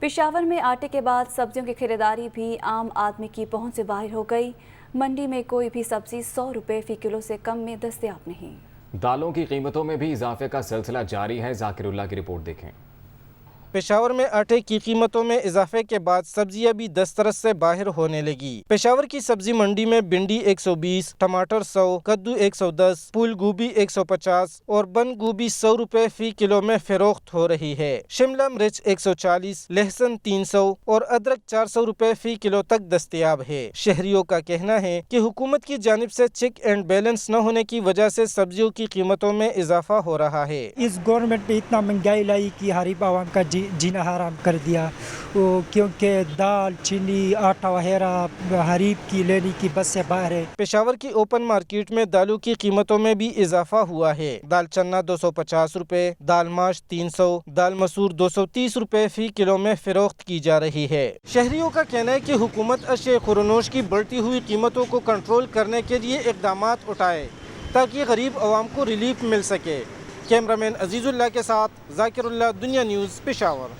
पेशावर में आटे के बाद सब्जियों की खरीदारी भी आम आदमी की पहुंच से बाहर हो गई। मंडी में कोई भी सब्जी 100 रुपये फी किलो से कम में दस्तयाब नहीं। दालों की कीमतों में भी इजाफे का सिलसिला जारी है। जाकिरुल्लाह की रिपोर्ट देखें। पेशावर में आटे की कीमतों में इजाफे के बाद सब्जियां भी दस्तरस से बाहर होने लगी। पेशावर की सब्जी मंडी में भिंडी 120, टमाटर 100, कद्दू 110, फूल गोभी 150 और बंद गोभी 100 रुपए फी किलो में फरोख्त हो रही है। शिमला मिर्च 140, लहसुन 300 और अदरक 400 रुपए फी किलो तक दस्तयाब है। शहरियों का कहना है कि हुकूमत की जानिब से चेक एंड बैलेंस न होने की वजह से सब्जियों की कीमतों में इजाफा हो रहा है। इस गवर्नमेंट ने इतना महंगाई लाई कि गरीब आवाम का जीना हराम कर दिया, क्योंकि दाल, चीनी, आटा वगैरह हरीब की लेने की बस से बाहर है। पेशावर की ओपन मार्केट में दालों की कीमतों में भी इजाफा हुआ है। दाल चन्ना 250 रुपए, दाल माश 300, दाल मसूर 230 रुपए फी किलो में फरोख्त की जा रही है। शहरियों का कहना है कि हुकूमत अशिया खुरनोश की बढ़ती हुई कीमतों को कंट्रोल करने के लिए इक़दामात उठाए ताकि गरीब आवाम को रिलीफ मिल सके। कैमरामैन अजीजुल्लाह के साथ जाकिरुल्लाह, दुनिया न्यूज़, पेशावर।